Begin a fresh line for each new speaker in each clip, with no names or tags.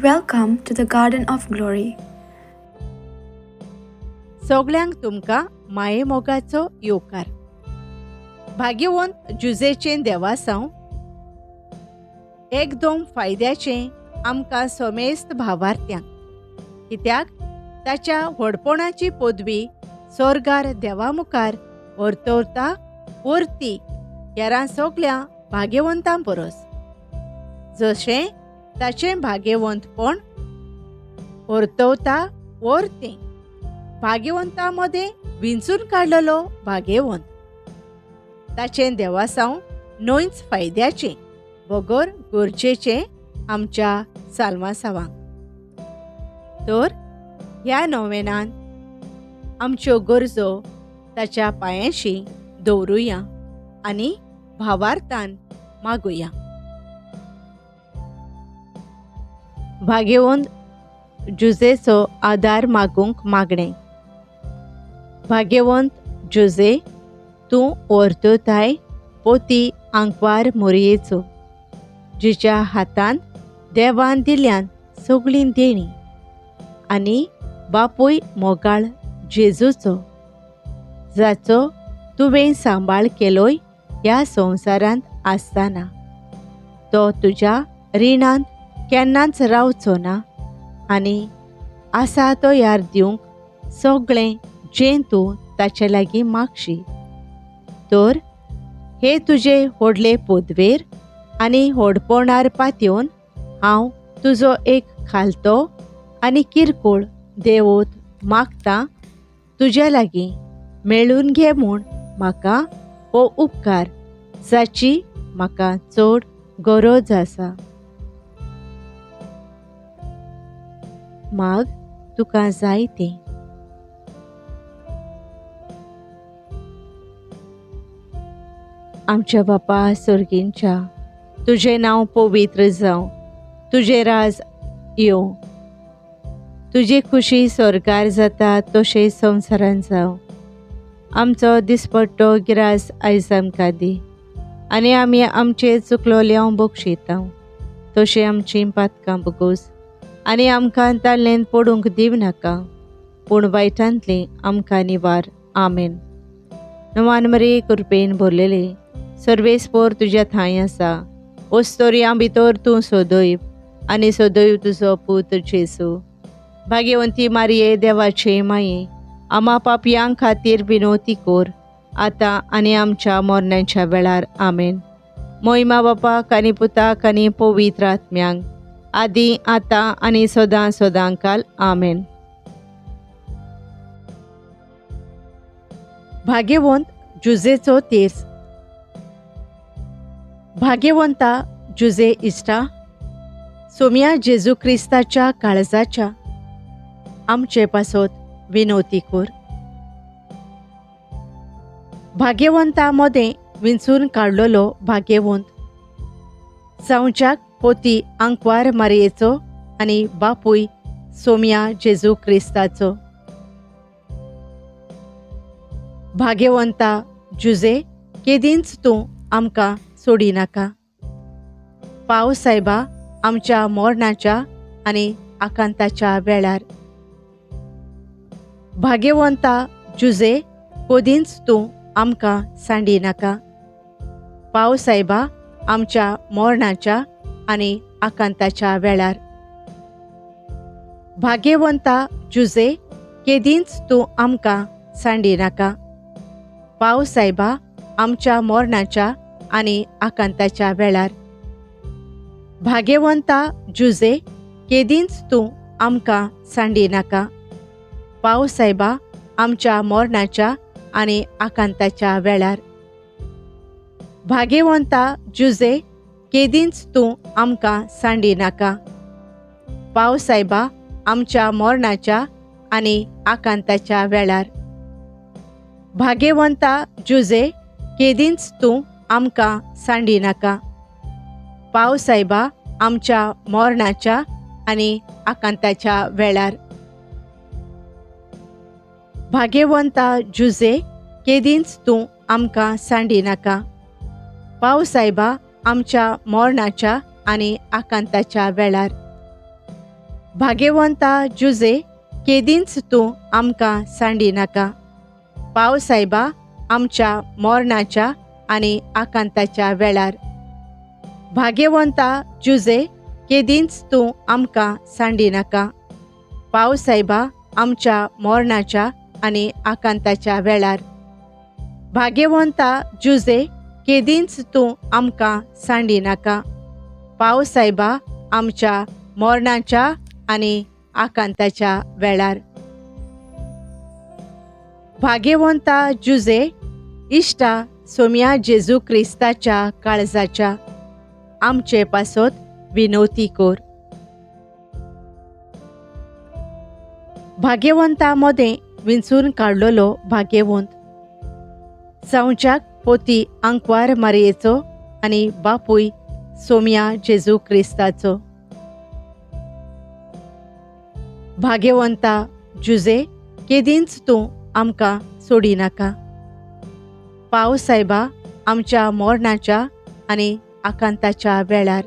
Welcome to the Garden of Glory.
सगळ्यांक तुमकां माये मोगाचो येवकार. भाग्यवंत जुजेचें देवासांव एकदम फायद्याचें आमकां समेस्त भावार्थ्यांक, कित्याक ताच्या व्हडपणाची पदवी स्वर्गार देवा मुखार व्हरतवता व्हरती हेरां सगळ्या भाग्यवंतां परस. जशें ताचें भाग्यवंतपण व्हरतवता व्हरतें भाग्यवंतां मदें विंचून काडलेलो भाग्यवंत. ताचें देवासांव न्हयच फायद्याचें बगर गरजेचें आमच्या साल्मासावांक. तर ह्या नोवेनान आमच्यो गरजो ताच्या पांयाशी दवरुया आनी भावार्थान मागुया. भाग्यवंत जुजेचो आदार मागूंक मागणें. भाग्यवंत जुजे, तूं व्हरतताय पोती आंकवार मोरयेचो, जिच्या हातांत देवान दिल्यान सगळीं देणी, आनी बापूय मोगाळ जेजूचो, जाचो तुवें सांबाळ केलोय ह्या संवसारांत आसतना. तो तुज्या रिणांत केन्नाच रावचो ना आनी आसा तो यार दिवंक सगळें जें तूं ताचे लागीं मागशी. तर हे तुजे व्हडले पदवेर आनी व्हडपणार पातयेवन हांव तुजो एक खालतो आनी किरकोळ देवोत मागतां तुज्या लागीं मेळून घे म्हूण म्हाका हो उपकार, जाची म्हाका चड गरज आसा. माग तुका जाय तें. आमच्या बापा सर्गींच्या, तुजें नांव पवित्र जावं, तुजें राज येवं, तुजी खुशी स्वर्गार जाता तशें संवसारांत जावं. आमचो दिसपट्टो गिरास आयज आमकां दी, आनी आमी आमचे चुकलोल्यांक बक्षिता तशें आमचीं पातकां बगोस, आनी आमकां ताल्लेंत पडूंक दिव नाका, पूण वायटांतलीं आमकां निवार. आमेन. नवान मरे कृपेन भरलेले, सर्वेस्पर तुज्या थंय आसा, ओस्तोरयां भितर तूं सदैव आनी सदैव तुजो पूत जेजू. भाग्यवंती मारये, देवाचे माये, आमा पापयां खातीर विनोती कोर, आतां आनी आमच्या मरणाच्या वेळार. आमेन. मोहिमा बापाक आनी पुताक आनी पवित्र आत्म्यांक, आदी आतां आनी सदां सदांकाल. आमेन. भाग्यवंत जुजेचो तेर्स. भाग्यवंता जुजे इश्टा, सोम्या जेजू क्रिस्ताच्या काळजाच्या आमचे पासत विनोती कोर. भाग्यवंता मदें विंचून काडलेलो भाग्यवंत जावच्याक पोती आंकवार मारयेचो आनी बापूय सोम्या जेजू क्रिस्ताचो. भाग्यवंता जुजे, केदींच तूं आमकां सोडी नाका. पाव सायबा आमच्या मरणाच्या आनी आकांताच्या वेळार. भाग्यवंता जुजे, कदींच तूं आमकां सांडी नाका. पाव सायबा आमच्या मरणाच्या आनी आकांताच्या वेळार. भाग्यवंता जुजे, केदींच तूं आमकां सांडी नाका. पाव सायबा आमच्या मरणाच्या आनी आकांताच्या वेळार. भाग्यवंता जुजे, केदींच तूं आमकां सांडी नाका. पाव सायबा आमच्या मरणाच्या आनी आकांताच्या वेळार. भाग्यवंता जुजे, केदींच तूं आमकां सांडी नाका. पाव सायबा आमच्या मरणाच्या आनी आकांताच्या वेळार. भाग्यवंता जुजे, केदींच तूं आमकां सांडी नाका. पाव सायबा आमच्या मरणाच्या आनी आकांताच्या वेळार. भाग्यवंता जुजे, केदींच तूं आमकां सांडी नाका. पाव सायबा आमच्या मरणाच्या आनी आकांताच्या वेळार. भाग्यवंता जुजे केदींच तूं आमकां सांडिनाका. पाव सायबा आमच्या मरणाच्या आनी आकांताच्या वेळार. भाग्यवंता जुजे केदींच तूं आमकां सांडिनाका. पाव सायबा आमच्या मरणाच्या आनी आकांताच्या वेळार. भाग्यवंता जुजे केदींच तूं आमकां सांडिनाका. पाव सायबा आमच्या मरणाच्या आनी आकांताच्या वेळार. भाग्यवंता जुजे इश्टा सोम्या जेजू क्रिस्ताच्या काळजाच्या आमचे पासत विनवती कोर. भाग्यवंता मदें विंचून काडलेलो भाग्यवंत जावच्याक पोती आंकवार मारयेचो आनी बापूय सोम्या जेजू क्रिस्ताचो. भाग्यवंता जुजे केदींच तूं आमकां सोडिनाका. पाव सायबा आमच्या मरणाच्या आनी आकांताच्या वेळार.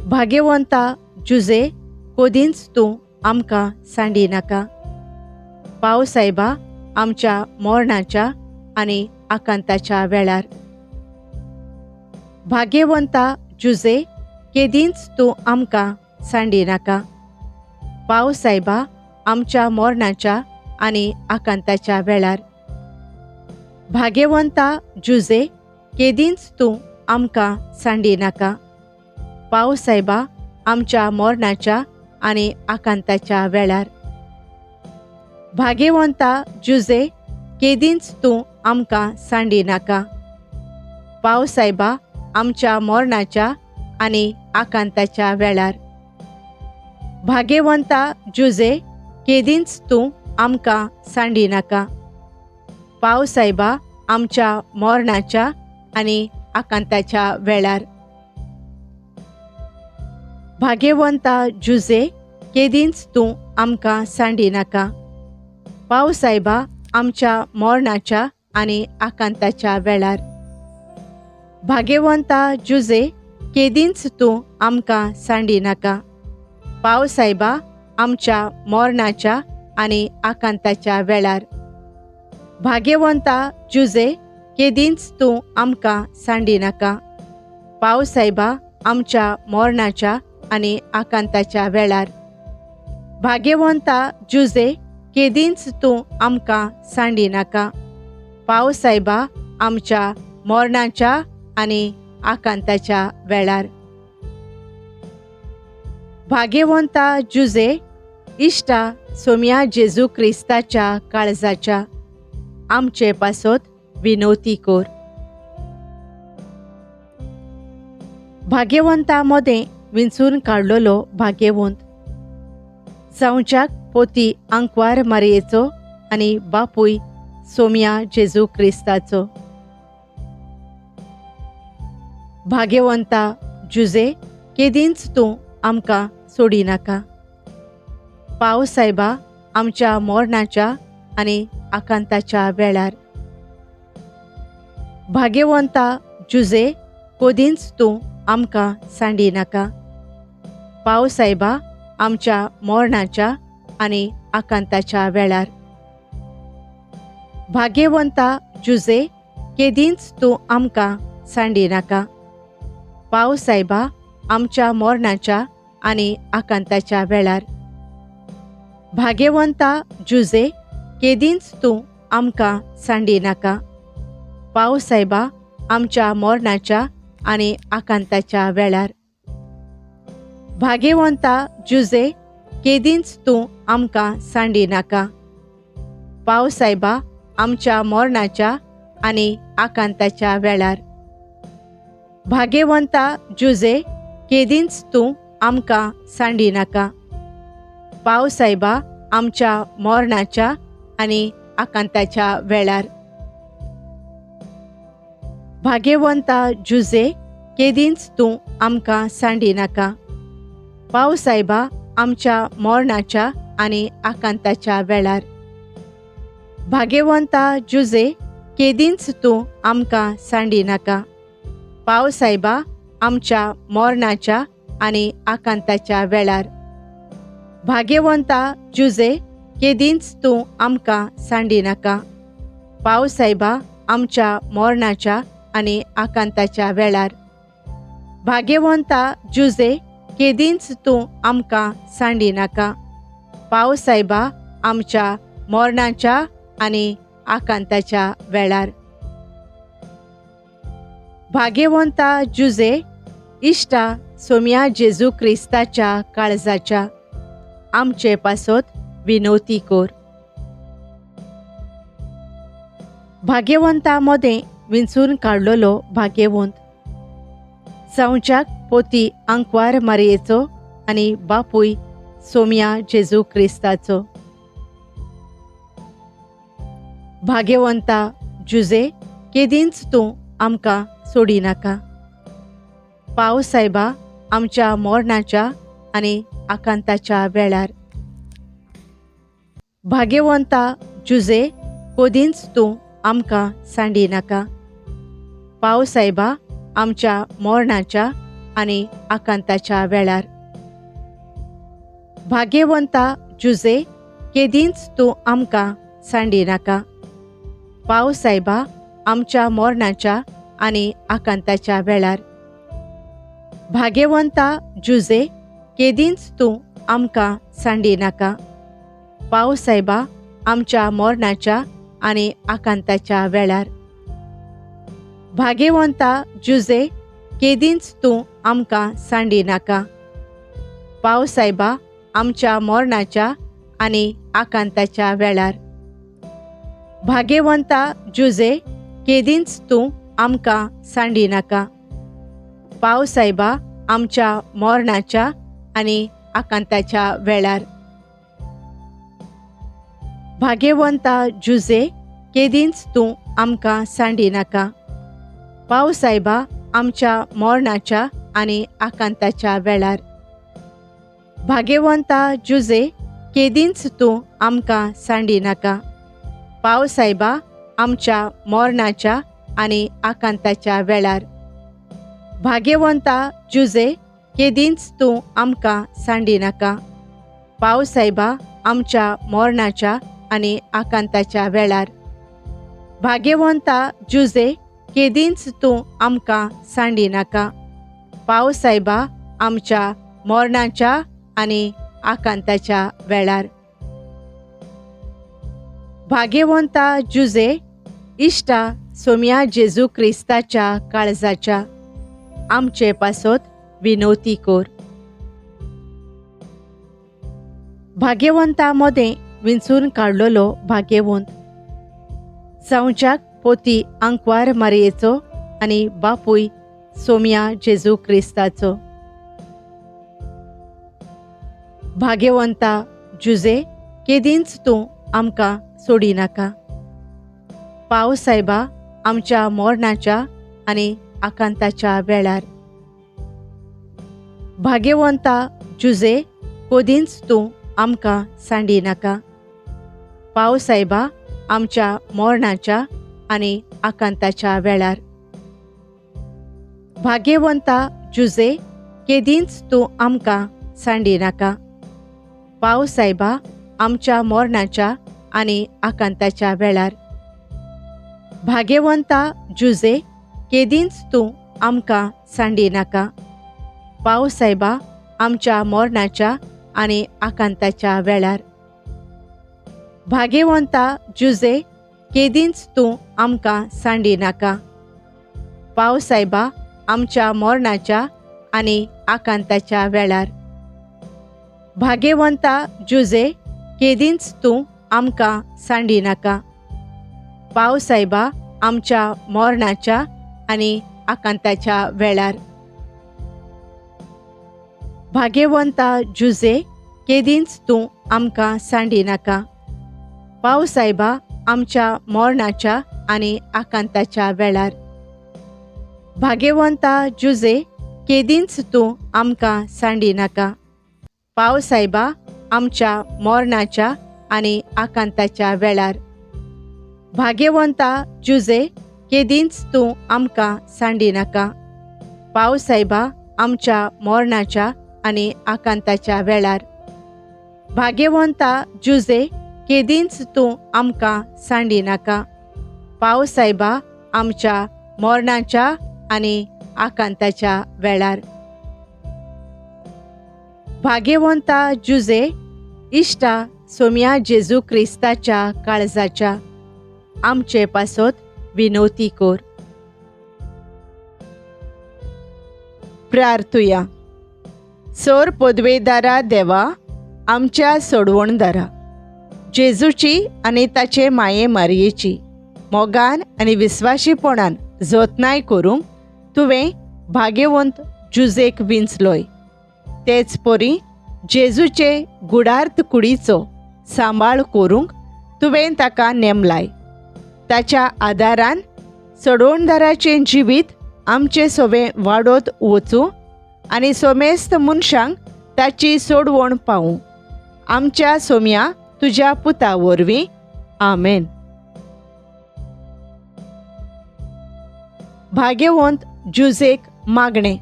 भाग्यवंता जुजे कोदींच तूं आमकां सांडिनाका. पाव सायबा आमच्या मरणाच्या आनी आकांताच्या वेळार. भाग्यवंता जुजे केदींच तूं आमकां सांडिनाका. पाव सायबा आमच्या मरणाच्या आनी आकांताच्या वेळार. भाग्यवंता जुजे केदींच तूं आमकां सांडिनाका. पाव सायबा आमच्या मरणाच्या आनी आकांताच्या वेळार. भाग्यवंता जुजे केदींच तूं आमकां सांडिनाका. पाव सायबा आमच्या मरणाच्या आनी आकांताच्या वेळार. भाग्यवंता जुजे केदींच तूं आमकां सांडिनाका. पाव सायबा आमच्या मरणाच्या आनी आकांताच्या वेळार. भाग्यवंता जुजे केदींच तूं आमकां सांडिनाका. पाव सायबा आमच्या मरणाच्या आनी आकांताच्या वेळार. भाग्यवंता जुजे केदींच तूं आमकां सांडिनाका. पाव सायबा आमच्या मरणाच्या आनी आकांताच्या वेळार. भाग्यवंता जुजे केदींच तूं आमकां सांडिनाका. पाव सायबा आमच्या मरणाच्या आनी आकांताच्या वेळार. भाग्यवंता जुजे केदींच तूं आमकां सांडिनाका. पाव सायबा आमच्या मरणाच्या आनी आकांताच्या वेळार. भाग्यवंता जुजे इश्टा सोम्या जेजू क्रिस्ताच्या काळजाच्या आमचे पासत विनवती कोर. भाग्यवंता मदें विंचून काडलेलो भाग्यवंत जावच्याक पोती आंकवार मारयेचो आनी बापूय सोम्या जेजू क्रिस्ताचो. भाग्यवंता जुजे केदींच तूं आमकां सोडिनाका. पाव सायबा आमच्या मरणाच्या आनी आकांताच्या वेळार. भाग्यवंता जुजे कोदींच तूं आमकां सांडिनाका. पाव सायबा आमच्या मरणाच्या आनी आकांताच्या वेळार. भाग्यवंता जुजे केदींच तूं आमकां सांडिनाका. पाव सायबा आमच्या मरणाच्या आनी आकांताच्या वेळार. भाग्यवंता जुजे केदींच तूं आमकां सांडिनाका. पाव सायबा आमच्या मरणाच्या आनी आकांताच्या वेळार. भाग्यवंता जुजे केदींच तूं आमकां सांडिनाका. पाव सायबा आमच्या मरणाच्या आनी आकांताच्या वेळार. भाग्यवंता जुजे केदींच तूं आमकां सांडिनाका. पाव सायबा आमच्या मरणाच्या आनी आकांताच्या वेळार. भाग्यवंता जुजे केदींच तूं आमकां सांडिनाका. पाव सायबा आमच्या मरणाच्या आनी आकांताच्या वेळार. भाग्यवंता जुजे केदींच तूं आमकां सांडिनाका. पाव सायबा आमच्या मरणाच्या आनी आकांताच्या वेळार. भाग्यवंता जुजे, केदींच तूं आमकां सांडिनाका. पाव सायबा, आमच्या मरणाच्या आनी आकांताच्या वेळार. भाग्यवंता जुजे, केदींच तूं आमकां सांडिनाका. पाव सायबा, आमच्या मरणाच्या आनी आकांताच्या वेळार. भाग्यवंता जुजे, इश्टा सोम्या जेजू क्रिस्ताच्या काळजाच्या आमचे पासत विनवती कोर. भाग्यवंता मदें विंचून काडलेलो भाग्यवंत, जावच्याक पोती आंकवार मारयेचो आनी बापूय सोम्या जेजू क्रिस्ताचो. भाग्यवंता जुजे, केदींच तूं आमकां सोडिनाका. पाव सायबा, आमच्या मरणाच्या आनी आकांताच्या वेळार. भाग्यवंता जुजे, कोदींच तूं आमकां सांडिनाका. पाव सायबा, आमच्या मरणाच्या आनी आकांताच्या वेळार. भाग्यवंता जुजे, केदींच तूं आमकां सांडिनाका. पाव सायबा, आमच्या मरणाच्या आनी आकांताच्या वेळार. भाग्यवंता जुजे, केदींच तूं आमकां सांडिनाका. पाव सायबा, आमच्या मरणाच्या आनी आकांताच्या वेळार. भाग्यवंता जुजे, केदींच तूं आमकां सांडिनाका. पाव सायबा, आमच्या मरणाच्या आनी आकांताच्या वेळार. भाग्यवंता जुजे, केदींच तूं आमकां सांडिनाका. पाव सायबा, आमच्या मरणाच्या आनी आकांताच्या वेळार. भाग्यवंता जुजे, केदींच तूं आमकां सांडिनाका. पाव सायबा, आमच्या मरणाच्या आनी आकांताच्या वेळार. भाग्यवंता जुजे, केदींच तूं आमकां सांडिनाका. पाव सायबा, आमच्या मरणाच्या आनी आकांताच्या वेळार. भाग्यवंता जुजे, केदींच तूं आमकां सांडिनाका. पाव सायबा, आमच्या मरणाच्या आनी आकांताच्या वेळार. भाग्यवंता जुजे, केदींच तूं आमकां सांडिनाका. पाव सायबा, आमच्या मरणाच्या आनी आकांताच्या वेळार. भाग्यवंता जुजे, इश्टा सोम्या जेजू क्रिस्ताच्या काळजाच्या आमचे पासत विनवती कोर. भाग्यवंता मदें विंचून काडलेलो भाग्यवंत, जावच्याक पोती आंकवार मारयेचो आनी बापूय सोम्या जेजू क्रिस्ताचो. भाग्यवंता जुजे, केदींच तूं आमकां सोडिनाका. पाव सायबा, आमच्या मरणाच्या आनी आकांताच्या वेळार. भाग्यवंता जुजे, कोदींच तूं आमकां सांडिनाका. पाव सायबा, आमच्या मरणाच्या आनी आकांताच्या वेळार. भाग्यवंता जुजे, केदींच तूं आमकां सांडिनाका. पाव सायबा, आमच्या मरणाच्या आनी आकांताच्या वेळार. भाग्यवंता जुजे, केदींच तूं आमकां सांडिनाका. पाव सायबा, आमच्या मरणाच्या आनी आकांताच्या वेळार. भाग्यवंता जुजे, केदींच तूं आमकां सांडिनाका. पाव सायबा, आमच्या मरणाच्या आनी आकांताच्या वेळार. भाग्यवंता जुजे, केदींच तूं आमकां सांडिनाका. पाव सायबा, आमच्या मरणाच्या आनी आकांताच्या वेळार. भाग्यवंता जुजे, केदींच तूं आमकां सांडिनाका. पाव सायबा, आमच्या मरणाच्या आनी आकांताच्या वेळार. भाग्यवंता जुजे, केदींच तूं आमकां सांडिनाका. पाव सायबा, आमच्या मरणाच्या आनी आकांताच्या वेळार. भाग्यवंता जुजे, केदींच तूं आमकां सांडिनाका. पाव सायबा, आमच्या मरणाच्या आनी आकांताच्या वेळार. भाग्यवंता जुजे, केदींच तूं आमकां सांडिनाका. पाव सायबा, आमच्या मरणाच्या आनी आकांताच्या वेळार. भाग्यवंता जुजे, इश्टा सोम्या जेजू क्रिस्ताच्या काळजाच्या आमचे पासत विनोती कोर. प्रार्थुया. सोर पदवेदारा देवा, आमच्या सोडवणदारा, जेजूची आनी ताचे माये मारयेची मोगान आनी विस्वाशीपणान जतनाय करूंक तुवें भाग्यवंत जुजेक विंचलोय. तेच परी जेजूचे गुडार्थ कुडीचो सांबाळ करूंक तुवें ताका नेमलाय. ताच्या आदारान सोडवणदाराचें जिवीत आमचे सोबे वाडोत वचूं आनी सोमेस्त मनशांक ताची सोडवण पावूं. आमच्या सोम्या तुज्या पुता वरवीं. आमेन. भाग्यवंत जुजेक मागणें.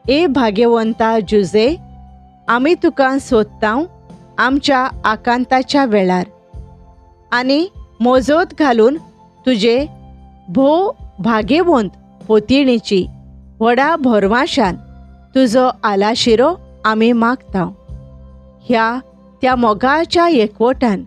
ए भाग्यवंता जुजे, आमी तुका सोदतां आमच्या आकांताच्या वेळार आनी मोजत घालून तुजे भोव भाग्यवंत पोतिणीची व्हडा भरवाशान तुजो आलाशिरो आमी मागतां. ह्या त्या मोगाच्या एकवटान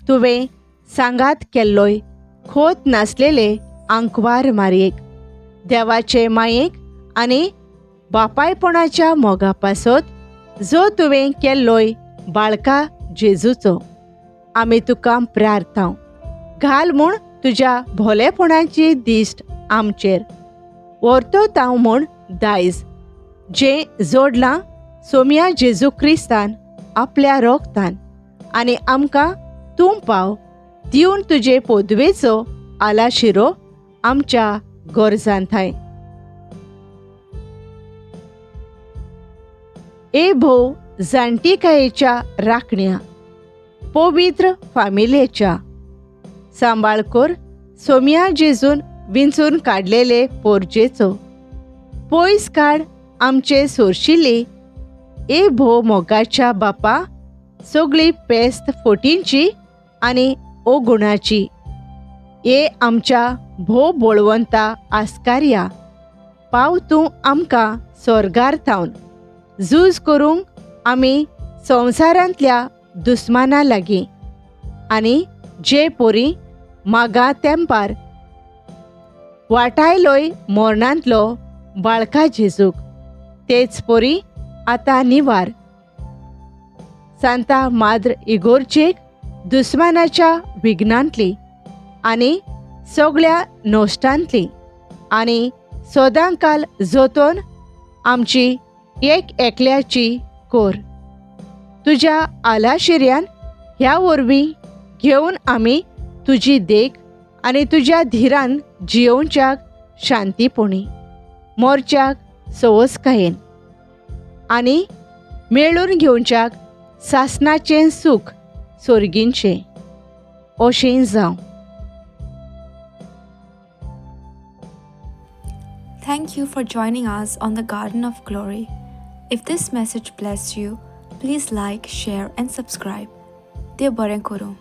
तुवें सांगात केल्लोय खोत नासलेले आंकवार मारयेक, देवाचे मायेक आनी बापायपणाच्या मोगा पासत जो तुवें केल्लोय बाळका जेजूचो आमी तुका प्रार्थांव. घाल म्हूण तुज्या भोलेपणाची दिश्ट आमचेर. वर्तोतांव म्हूण दायज जें जोडलां सोम्या जेजू क्रिस्तान आपल्या रोगतान आनी आमकां तूं पाव दिवन तुजे पदवेचो आलाशिरो आमच्या गोरजांथाय. ए भोव जाणटीकायेच्या राखण्या, पवित्र फामिलेच्या सांबाळ कोर सोम्या जेजून विंचून काडलेले पोरजेचो. पयस काड आमचे सोरशिल्ली ए भोव मोगाच्या बापा, सगळी पेस्त फोटींची आनी ओगुणाची. ए आमच्या भोव बळवंता आस्कार्या, पाव तूं आमकां स्वर्गार थावन झूज करूंक आमी संवसारांतल्या दुस्माना लागीं आनी जे पोरी मागा तेंपार वाटायलोय मोरणांतलो बाळका जेजूक, तेच पोरी आतां निवार. सांता माद्र इगोर्जेक दुस्मानाच्या विघ्नांतली आनी सगळ्या नोश्टांतली आनी सोदांकाल जोतोन आमची एक एकल्याची कोर. तुज्या आलाशिऱ्यान ह्या वरवीं घेवन आमी तुजी देख आनी तुज्या धिरान जियोवच्याक शांतीपणी, मोरच्याक सवस्कायेन आनी मेळून घेवच्याक सासणाचें सूख सोर्गींचें. अशें जावं.
Thank you for joining us on the Garden of Glory. If this message blessed you, please like, share, and subscribe. Dev Baren Kuru.